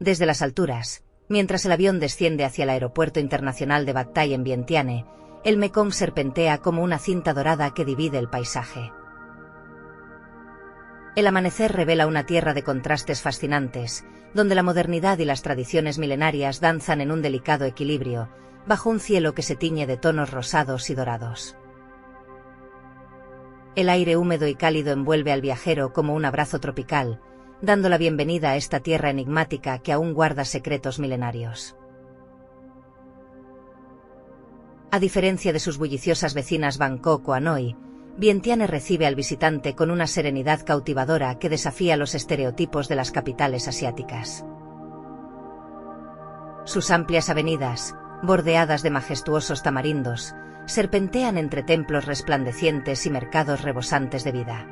Desde las alturas, mientras el avión desciende hacia el aeropuerto internacional de Bat Thai en Vientiane, el Mekong serpentea como una cinta dorada que divide el paisaje. El amanecer revela una tierra de contrastes fascinantes, donde la modernidad y las tradiciones milenarias danzan en un delicado equilibrio, bajo un cielo que se tiñe de tonos rosados y dorados. El aire húmedo y cálido envuelve al viajero como un abrazo tropical, dando la bienvenida a esta tierra enigmática que aún guarda secretos milenarios. A diferencia de sus bulliciosas vecinas Bangkok o Hanoi, Vientiane recibe al visitante con una serenidad cautivadora que desafía los estereotipos de las capitales asiáticas. Sus amplias avenidas, bordeadas de majestuosos tamarindos, serpentean entre templos resplandecientes y mercados rebosantes de vida.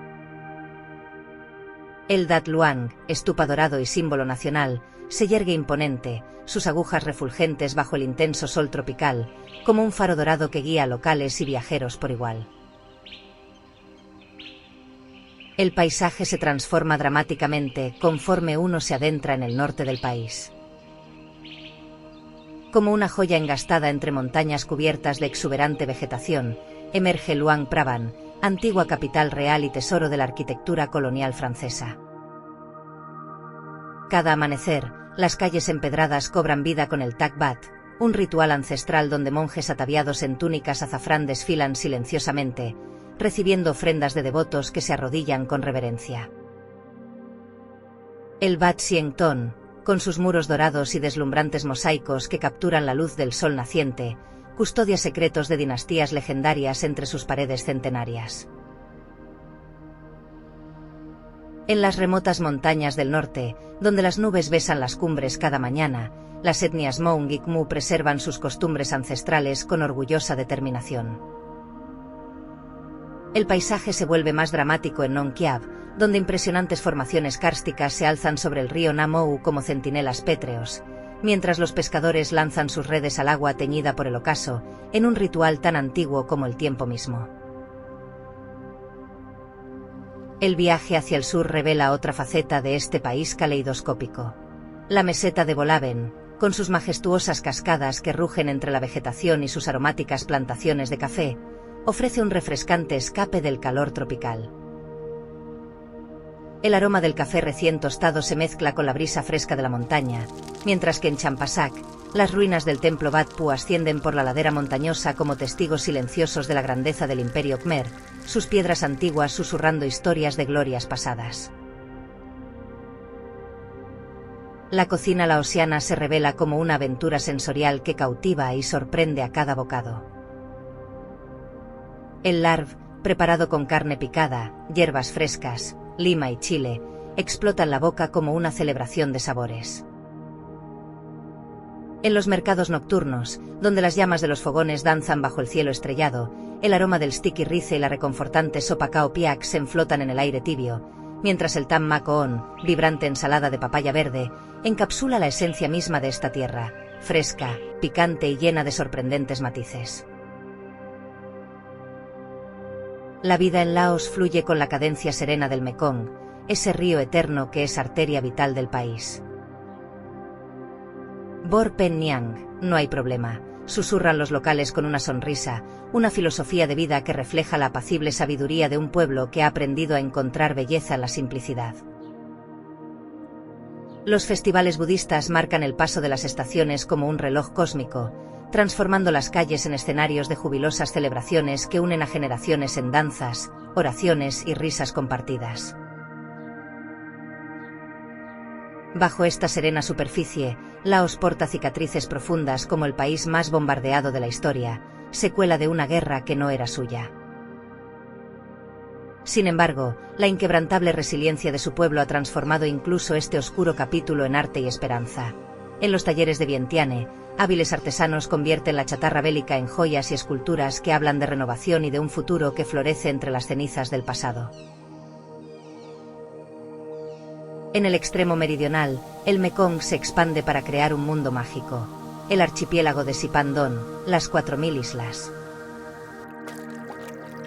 El Dat Luang, estupa dorado y símbolo nacional, se yergue imponente, sus agujas refulgentes bajo el intenso sol tropical, como un faro dorado que guía a locales y viajeros por igual. El paisaje se transforma dramáticamente conforme uno se adentra en el norte del país. Como una joya engastada entre montañas cubiertas de exuberante vegetación, emerge Luang Prabang, antigua capital real y tesoro de la arquitectura colonial francesa. Cada amanecer, las calles empedradas cobran vida con el Tak Bat, un ritual ancestral donde monjes ataviados en túnicas azafrán desfilan silenciosamente, recibiendo ofrendas de devotos que se arrodillan con reverencia. El Bat Sieng Ton, con sus muros dorados y deslumbrantes mosaicos que capturan la luz del sol naciente, custodia secretos de dinastías legendarias entre sus paredes centenarias. En las remotas montañas del norte, donde las nubes besan las cumbres cada mañana, las etnias Hmong y Khmu preservan sus costumbres ancestrales con orgullosa determinación. El paisaje se vuelve más dramático en Nong Khiab, donde impresionantes formaciones kársticas se alzan sobre el río Nam Mou como centinelas pétreos, mientras los pescadores lanzan sus redes al agua teñida por el ocaso, en un ritual tan antiguo como el tiempo mismo. El viaje hacia el sur revela otra faceta de este país caleidoscópico. La meseta de Bolaben, con sus majestuosas cascadas que rugen entre la vegetación y sus aromáticas plantaciones de café, ofrece un refrescante escape del calor tropical. El aroma del café recién tostado se mezcla con la brisa fresca de la montaña, mientras que en Champasak, las ruinas del templo Wat Phu ascienden por la ladera montañosa como testigos silenciosos de la grandeza del Imperio Khmer, sus piedras antiguas susurrando historias de glorias pasadas. La cocina laosiana se revela como una aventura sensorial que cautiva y sorprende a cada bocado. El larv, preparado con carne picada, hierbas frescas, lima y chile, explota en la boca como una celebración de sabores. En los mercados nocturnos, donde las llamas de los fogones danzan bajo el cielo estrellado, el aroma del sticky rice y la reconfortante sopa khao piak se enflotan en el aire tibio, mientras el tam ma koon, vibrante ensalada de papaya verde, encapsula la esencia misma de esta tierra, fresca, picante y llena de sorprendentes matices. La vida en Laos fluye con la cadencia serena del Mekong, ese río eterno que es arteria vital del país. Bor Pen Niang, no hay problema, susurran los locales con una sonrisa, una filosofía de vida que refleja la apacible sabiduría de un pueblo que ha aprendido a encontrar belleza en la simplicidad. Los festivales budistas marcan el paso de las estaciones como un reloj cósmico, transformando las calles en escenarios de jubilosas celebraciones que unen a generaciones en danzas, oraciones y risas compartidas. Bajo esta serena superficie, Laos porta cicatrices profundas como el país más bombardeado de la historia, secuela de una guerra que no era suya. Sin embargo, la inquebrantable resiliencia de su pueblo ha transformado incluso este oscuro capítulo en arte y esperanza. En los talleres de Vientiane, hábiles artesanos convierten la chatarra bélica en joyas y esculturas que hablan de renovación y de un futuro que florece entre las cenizas del pasado. En el extremo meridional, el Mekong se expande para crear un mundo mágico. El archipiélago de Sipandon, las 4000 islas.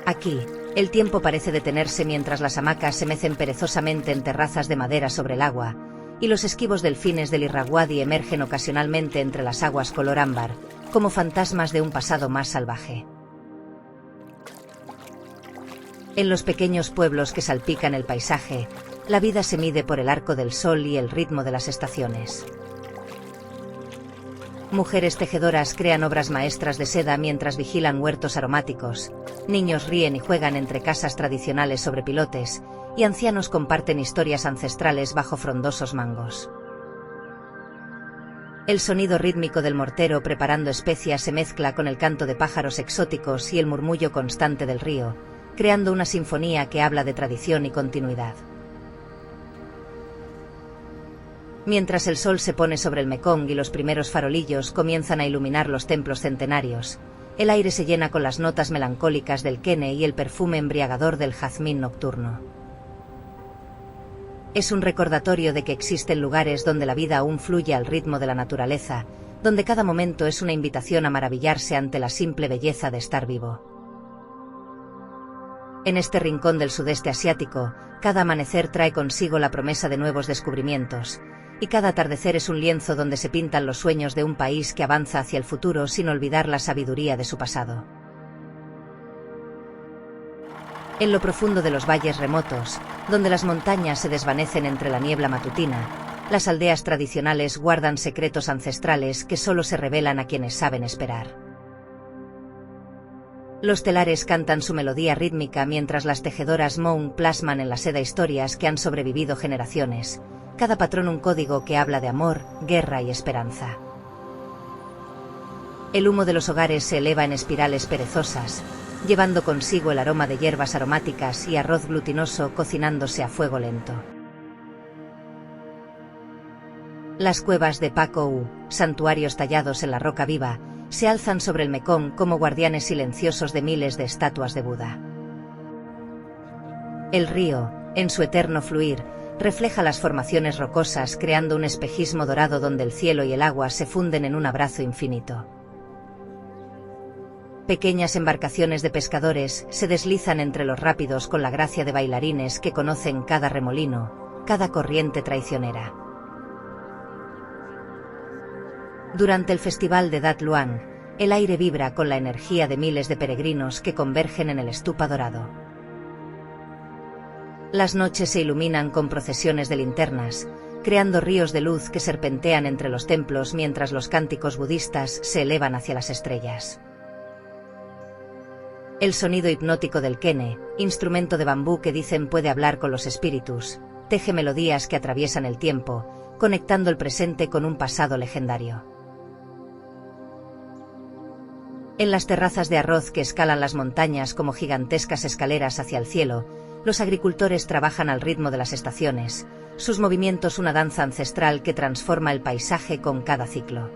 Aquí, el tiempo parece detenerse mientras las hamacas se mecen perezosamente en terrazas de madera sobre el agua, y los esquivos delfines del Irrawaddy emergen ocasionalmente entre las aguas color ámbar, como fantasmas de un pasado más salvaje. En los pequeños pueblos que salpican el paisaje, la vida se mide por el arco del sol y el ritmo de las estaciones. Mujeres tejedoras crean obras maestras de seda mientras vigilan huertos aromáticos, niños ríen y juegan entre casas tradicionales sobre pilotes, y ancianos comparten historias ancestrales bajo frondosos mangos. El sonido rítmico del mortero preparando especias se mezcla con el canto de pájaros exóticos y el murmullo constante del río, creando una sinfonía que habla de tradición y continuidad. Mientras el sol se pone sobre el Mekong y los primeros farolillos comienzan a iluminar los templos centenarios, el aire se llena con las notas melancólicas del quene y el perfume embriagador del jazmín nocturno. Es un recordatorio de que existen lugares donde la vida aún fluye al ritmo de la naturaleza, donde cada momento es una invitación a maravillarse ante la simple belleza de estar vivo. En este rincón del sudeste asiático, cada amanecer trae consigo la promesa de nuevos descubrimientos, y cada atardecer es un lienzo donde se pintan los sueños de un país que avanza hacia el futuro sin olvidar la sabiduría de su pasado. En lo profundo de los valles remotos, donde las montañas se desvanecen entre la niebla matutina, las aldeas tradicionales guardan secretos ancestrales que solo se revelan a quienes saben esperar. Los telares cantan su melodía rítmica mientras las tejedoras Hmong plasman en la seda historias que han sobrevivido generaciones, cada patrón un código que habla de amor, guerra y esperanza. El humo de los hogares se eleva en espirales perezosas, llevando consigo el aroma de hierbas aromáticas y arroz glutinoso cocinándose a fuego lento. Las cuevas de Pak-ou, santuarios tallados en la roca viva, se alzan sobre el Mekong como guardianes silenciosos de miles de estatuas de Buda. El río, en su eterno fluir, refleja las formaciones rocosas creando un espejismo dorado donde el cielo y el agua se funden en un abrazo infinito. Pequeñas embarcaciones de pescadores se deslizan entre los rápidos con la gracia de bailarines que conocen cada remolino, cada corriente traicionera. Durante el festival de Dat Luang, el aire vibra con la energía de miles de peregrinos que convergen en el stupa dorado. Las noches se iluminan con procesiones de linternas, creando ríos de luz que serpentean entre los templos mientras los cánticos budistas se elevan hacia las estrellas. El sonido hipnótico del quene, instrumento de bambú que dicen puede hablar con los espíritus, teje melodías que atraviesan el tiempo, conectando el presente con un pasado legendario. En las terrazas de arroz que escalan las montañas como gigantescas escaleras hacia el cielo, los agricultores trabajan al ritmo de las estaciones, sus movimientos una danza ancestral que transforma el paisaje con cada ciclo.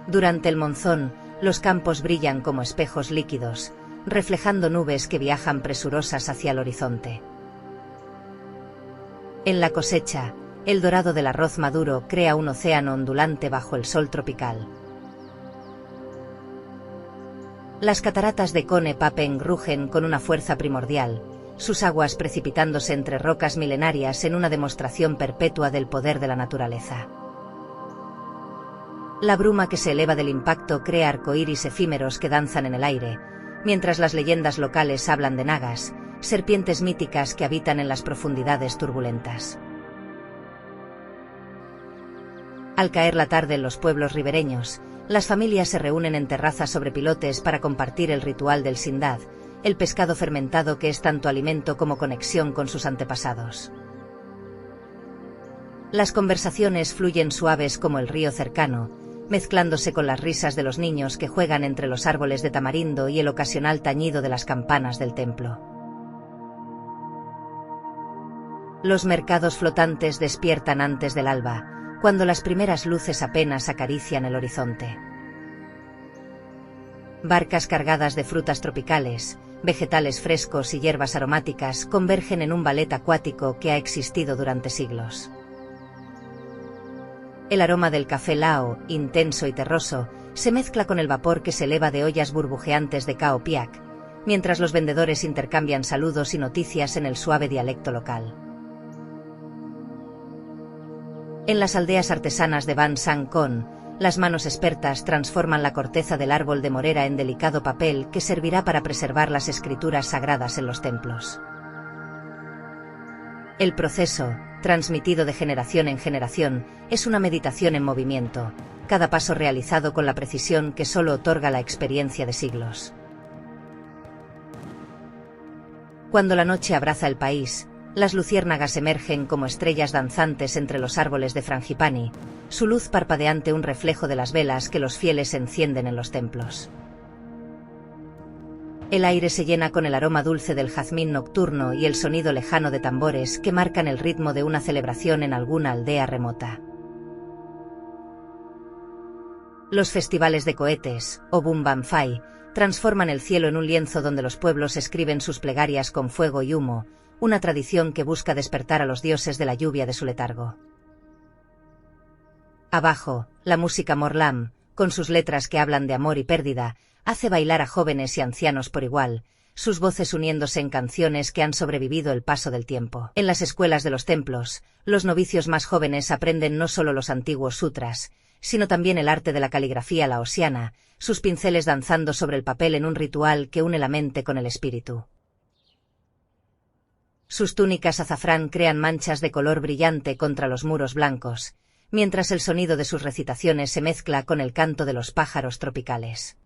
Durante el monzón, los campos brillan como espejos líquidos, reflejando nubes que viajan presurosas hacia el horizonte. En la cosecha, el dorado del arroz maduro crea un océano ondulante bajo el sol tropical. Las cataratas de Kone Papeng rugen con una fuerza primordial, sus aguas precipitándose entre rocas milenarias en una demostración perpetua del poder de la naturaleza. La bruma que se eleva del impacto crea arcoíris efímeros que danzan en el aire, mientras las leyendas locales hablan de nagas, serpientes míticas que habitan en las profundidades turbulentas. Al caer la tarde en los pueblos ribereños, las familias se reúnen en terrazas sobre pilotes para compartir el ritual del sindad, el pescado fermentado que es tanto alimento como conexión con sus antepasados. Las conversaciones fluyen suaves como el río cercano, mezclándose con las risas de los niños que juegan entre los árboles de tamarindo y el ocasional tañido de las campanas del templo. Los mercados flotantes despiertan antes del alba, cuando las primeras luces apenas acarician el horizonte. Barcas cargadas de frutas tropicales, vegetales frescos y hierbas aromáticas convergen en un ballet acuático que ha existido durante siglos. El aroma del café lao, intenso y terroso, se mezcla con el vapor que se eleva de ollas burbujeantes de Khao Piak, mientras los vendedores intercambian saludos y noticias en el suave dialecto local. En las aldeas artesanas de Ban Sang Kon, las manos expertas transforman la corteza del árbol de morera en delicado papel que servirá para preservar las escrituras sagradas en los templos. El proceso, transmitido de generación en generación, es una meditación en movimiento, cada paso realizado con la precisión que solo otorga la experiencia de siglos. Cuando la noche abraza el país, las luciérnagas emergen como estrellas danzantes entre los árboles de Frangipani, su luz parpadeante un reflejo de las velas que los fieles encienden en los templos. El aire se llena con el aroma dulce del jazmín nocturno y el sonido lejano de tambores que marcan el ritmo de una celebración en alguna aldea remota. Los festivales de cohetes, o Bum Bam Phai, transforman el cielo en un lienzo donde los pueblos escriben sus plegarias con fuego y humo, una tradición que busca despertar a los dioses de la lluvia de su letargo. Abajo, la música Morlam, con sus letras que hablan de amor y pérdida, hace bailar a jóvenes y ancianos por igual, sus voces uniéndose en canciones que han sobrevivido el paso del tiempo. En las escuelas de los templos, los novicios más jóvenes aprenden no solo los antiguos sutras, sino también el arte de la caligrafía laosiana, sus pinceles danzando sobre el papel en un ritual que une la mente con el espíritu. Sus túnicas azafrán crean manchas de color brillante contra los muros blancos, mientras el sonido de sus recitaciones se mezcla con el canto de los pájaros tropicales.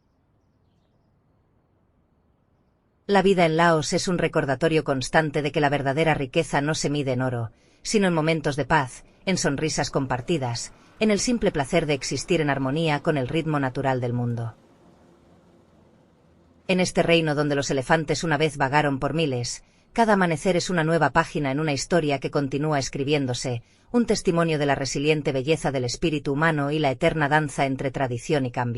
La vida en Laos es un recordatorio constante de que la verdadera riqueza no se mide en oro, sino en momentos de paz, en sonrisas compartidas, en el simple placer de existir en armonía con el ritmo natural del mundo. En este reino donde los elefantes una vez vagaron por miles, cada amanecer es una nueva página en una historia que continúa escribiéndose, un testimonio de la resiliente belleza del espíritu humano y la eterna danza entre tradición y cambio.